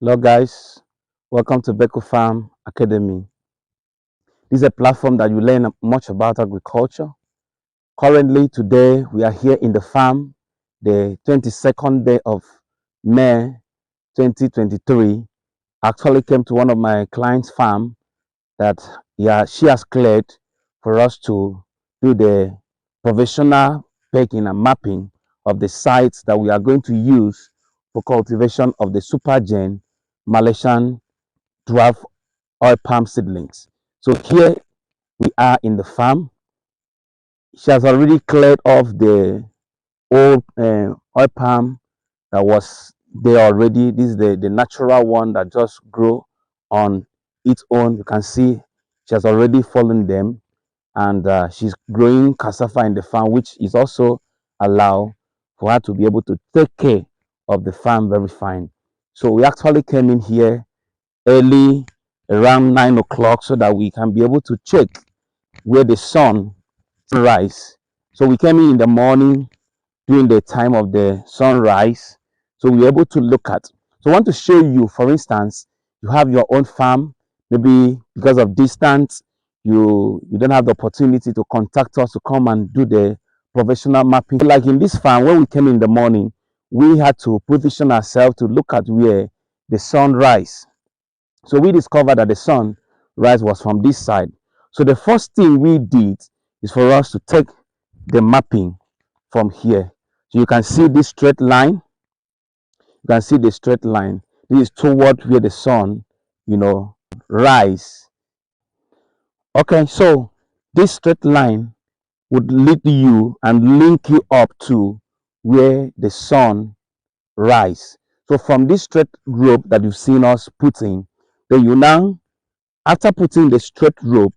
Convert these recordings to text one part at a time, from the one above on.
Hello guys, welcome to Beko Farm Academy. This is a platform that you learn much about agriculture. Currently today we are here in the farm, the 22nd day of May 2023. I actually came to one of my clients' farm that she has cleared for us to do the provisional pecking and mapping of the sites that we are going to use for cultivation of the supergen Malaysian dwarf oil palm seedlings. So here we are in the farm. She has already cleared off the old oil palm that was there already. This is the natural one that just grew on its own. You can see she has already fallen them, and she's growing cassava in the farm, which is also allow for her to be able to take care of the farm very fine. So we actually came in here early around 9 o'clock so that we can be able to check where the sun rise. So we came in the morning during the time of the sunrise. So we're able to look at. So I want to show you, for instance, you have your own farm, maybe because of distance, you don't have the opportunity to contact us to come and do the professional mapping. Like in this farm, when we came in the morning, we had to position ourselves to look at where the sun rise. So we discovered that the sun rise was from this side. So the first thing we did is for us to take the mapping from here. So you can see this straight line. You can see the straight line. This is toward where the sun, rise. Okay, so this straight line would lead you and link you up to where the sun rise. So from this straight rope that you've seen us putting, then you now, after putting the straight rope,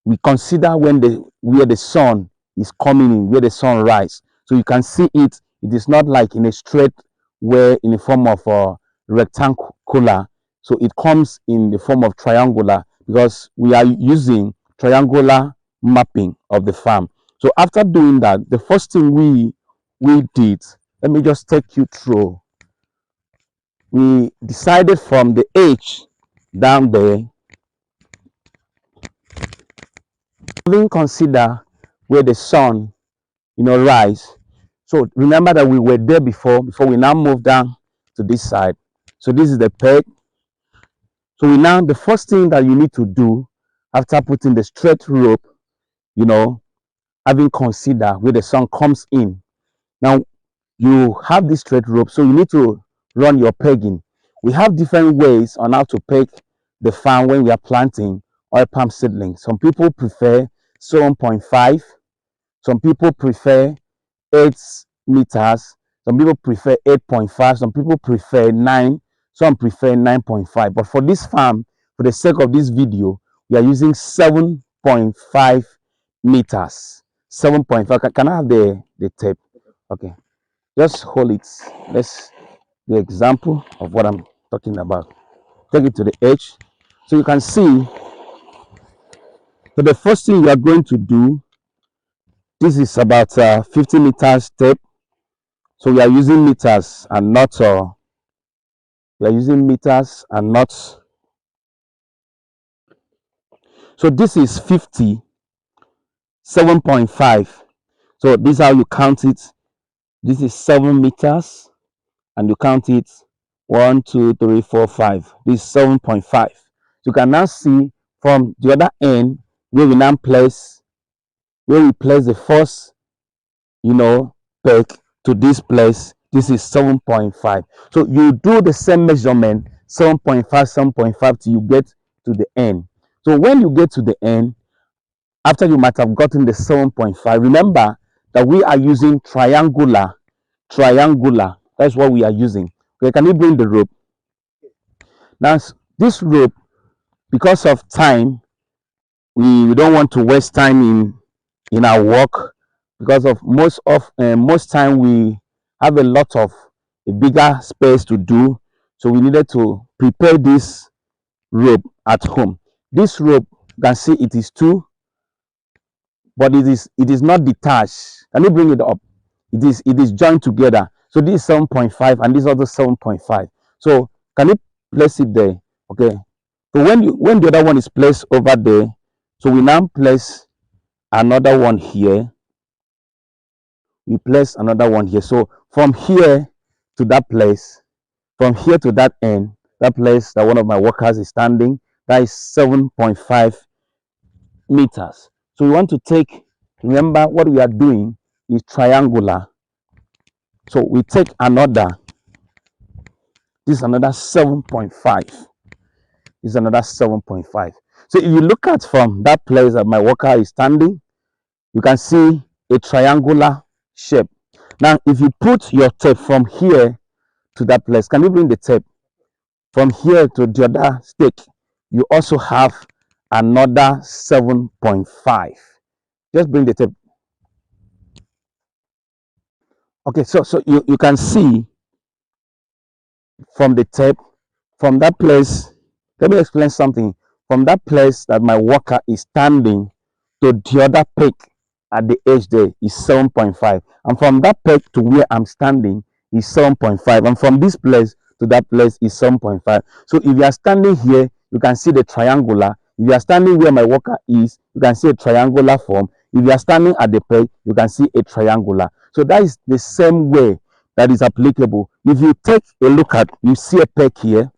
we consider where the sun is coming in, where the sun rise. So you can see it. It is not like in a straight way in the form of a rectangular. So it comes in the form of triangular because we are using triangular mapping of the farm. So after doing that, the first thing we did, let me just take you through. We decided from the edge down there, having consider where the sun rise. So remember that we were there before we now move down to this side. So this is the peg. So the first thing that you need to do after putting the straight rope, having consider where the sun comes in. Now you have this straight rope, so you need to run your pegging. We have different ways on how to peg the farm when we are planting oil palm seedlings. Some people prefer 7.5. Some people prefer 8 meters. Some people prefer 8.5. Some people prefer 9. Some prefer 9.5. But for this farm, for the sake of this video, we are using 7.5 meters. 7.5. Can I have the tape? Okay. Just hold it. Let's the example of what I'm talking about. Take it to the edge. So you can see. So the first thing you are going to do, this is about 50 meters tape. So we are using meters and not we are using meters and not. So this is 50, 7.5. So this is how you count it. This is 7 meters and you count it 1, 2, 3, 4, 5. This is 7.5. You can now see from the other end where we now place the first peg to this place. This is 7.5. So you do the same measurement, 7.5, 7.5 till you get to the end. So when you get to the end, after you might have gotten the 7.5, remember that we are using triangular. That's what we are using. Okay, can you bring the rope? Now this rope, because of time, we don't want to waste time in our work, because of most time we have a lot of a bigger space to do. So we needed to prepare this rope at home. This rope, you can see it is two, but it is not detached. Can you bring it up? It is joined together. So this is 7.5 and this other 7.5. So Can you place it there? Okay. So when the other one is placed over there, so we now place another one here. We place another one here. So from here to that place, from here to that end, that place that one of my workers is standing, that is 7.5 meters. So we want to take, remember what we are doing is triangular. So we take another, this is another 7.5. This is another 7.5. So if you look at from that place that my worker is standing, you can see a triangular shape. Now, if you put your tape from here to that place, can you bring the tape from here to the other stake? You also have another 7.5. Just bring the tape. Okay, so you can see from the tape, from that place, let me explain something. From that place that my worker is standing to the other peak at the edge there is 7.5. And from that peak to where I'm standing is 7.5. And from this place to that place is 7.5. So if you are standing here, you can see the triangular. If you are standing where my worker is, you can see a triangular form. If you are standing at the peg, you can see a triangular. So that is the same way that is applicable. If you take a look at, you see a peg here,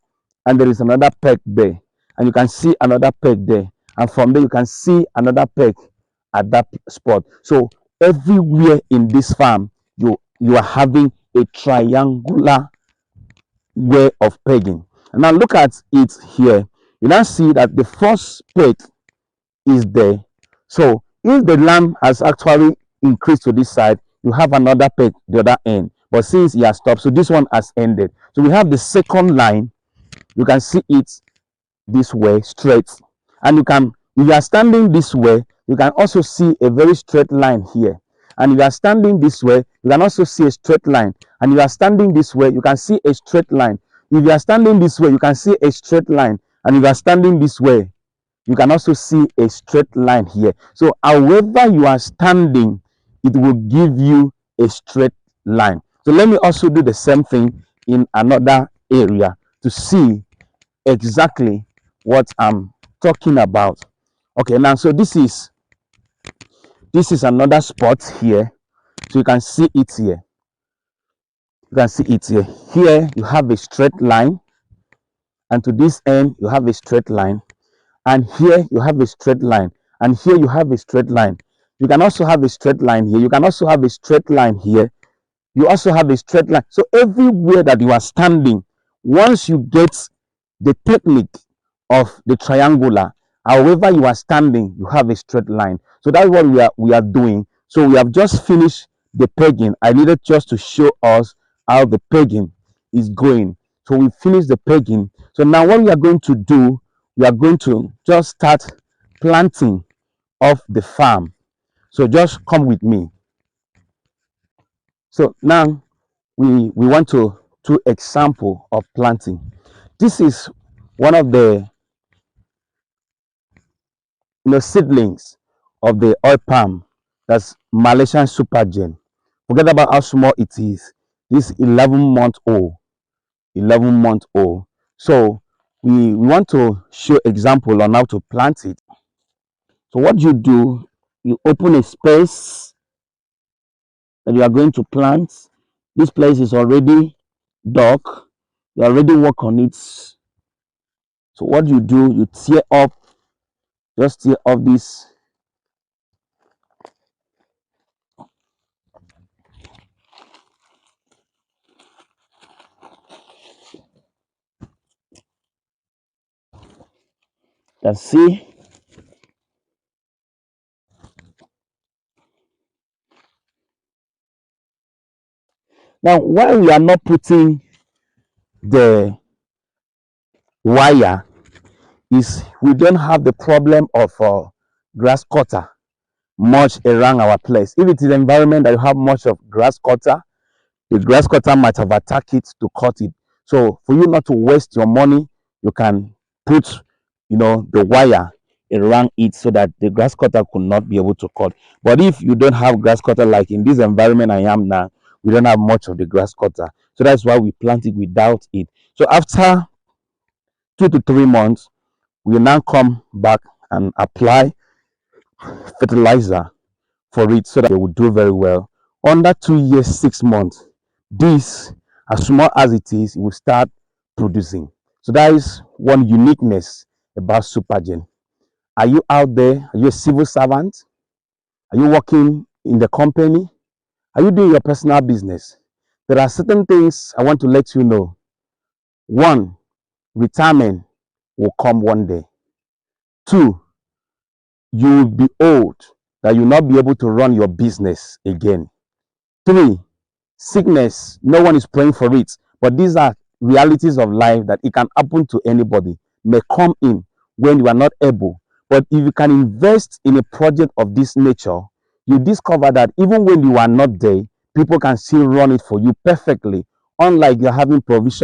and there is another peg there, and you can see another peg there, and from there you can see another peg at that spot. So everywhere in this farm, you are having a triangular way of pegging. And now look at it here. You now see that the first peg is there. So if the lamb has actually increased to this side, you have another peg the other end. But since it has stopped, so this one has ended. So we have the second line. You can see it this way straight, and you can, if you are standing this way, you can also see a very straight line here. And if you are standing this way, you can also see a straight line. And if you are standing this way, you can see a straight line. If you are standing this way, you can see a straight line. And if you are standing this way, you can also see a straight line here. So however you are standing, it will give you a straight line. So let me also do the same thing in another area to see exactly what I'm talking about. Okay, now so this is another spot here. So you can see it here. You can see it here. Here you have a straight line, and to this end you have a straight line, and here you have a straight line, and here you have a straight line. You can also have a straight line here. You can also have a straight line here. You also have a straight line. So everywhere that you are standing, once you get the technique of the triangular, however you are standing, you have a straight line. So that's what we are doing. So we have just finished the pegging. I needed just to show us how the pegging is going. So we finished the pegging. So now what we are going to do, we are going to just start planting of the farm. So just come with me. So now we want to do example of planting. This is one of the seedlings of the oil palm. That's Malaysian super gem. Forget about how small it is. This 11-month old. 11-month old. So we want to show example on how to plant it. So what you do, you open a space that you are going to plant. This place is already dug. You already work on it. So what you do, you tear up, just tear off this. Let's see. Now, why we are not putting the wire is we don't have the problem of grass cutter much around our place. If it is an environment that you have much of grass cutter, the grass cutter might have attacked it to cut it. So for you not to waste your money, you can put, the wire around it so that the grass cutter could not be able to cut. But if you don't have grass cutter, like in this environment I am now, we don't have much of the grass cutter. So that's why we plant it without it. So after 2 to 3 months, we now come back and apply fertilizer for it so that they will do very well. Under 2 years, 6 months, this, as small as it is, it will start producing. So that is one uniqueness about Supergen. Are you out there? Are you a civil servant? Are you working in the company? Are you doing your personal business? There are certain things I want to let you know. One, retirement will come one day. Two, you will be old that you will not be able to run your business again. Three, sickness, no one is praying for it, but these are realities of life that it can happen to anybody, may come in when you are not able. But if you can invest in a project of this nature, you discover that even when you are not there, people can still run it for you perfectly. Unlike you're having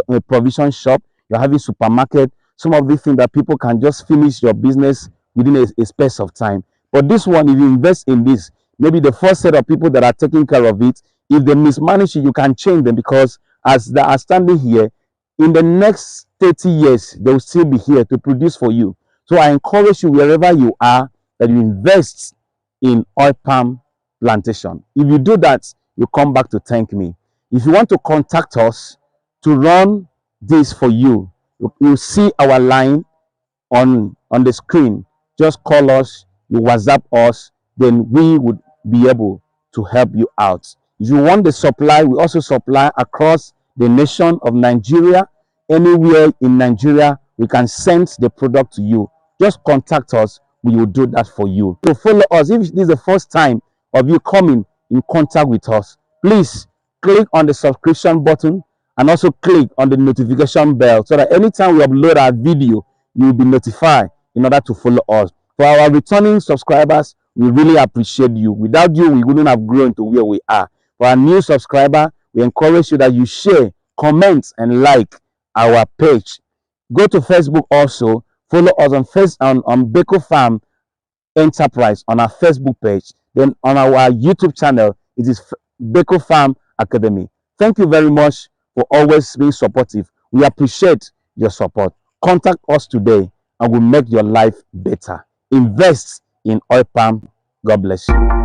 a provision shop, you're having supermarket, some of these things that people can just finish your business within a space of time. But this one, if you invest in this, maybe the first set of people that are taking care of it, if they mismanage it, you can change them, because as they are standing here, in the next 30 years, they will still be here to produce for you. So I encourage you, wherever you are, that you invest in oil palm plantation. If you do that, you come back to thank me. If you want to contact us to run this for you, you see our line on the screen. Just call us, you WhatsApp us, then we would be able to help you out. If you want the supply, we also supply across the nation of Nigeria. Anywhere in Nigeria, we can send the product to you. Just contact us, we will do that for you. So follow us. If this is the first time of you coming in contact with us, please click on the subscription button and also click on the notification bell so that anytime we upload our video, you will be notified in order to follow us. For our returning subscribers, we really appreciate you. Without you, we wouldn't have grown to where we are. For our new subscriber, we encourage you that you share, comment, and like our page. Go to Facebook also. Follow us on Beko Farm Enterprise on our Facebook page. Then on our YouTube channel, it is Beko Farm Academy. Thank you very much for always being supportive. We appreciate your support. Contact us today and we'll make your life better. Invest in oil palm. God bless you.